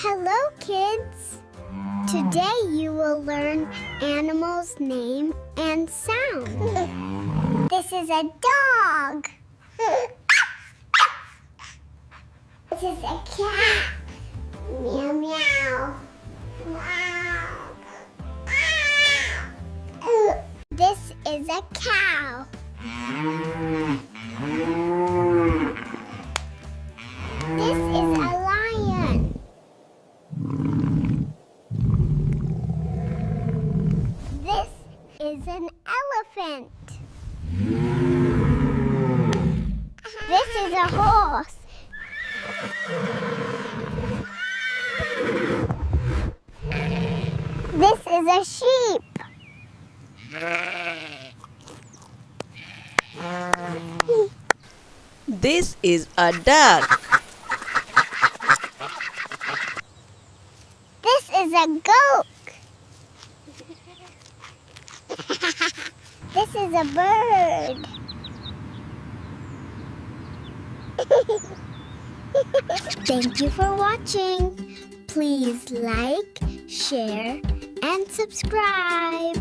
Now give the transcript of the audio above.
Hello, kids! Today you will learn animals' name and sound. This is a dog. This is a cat. Meow, meow. Meow. This is a cow. This is a lion. This is an elephant. This is a horse. This is a sheep. This is a duck. This is a goat. This is a bird. Thank you for watching. Please like, share, and subscribe.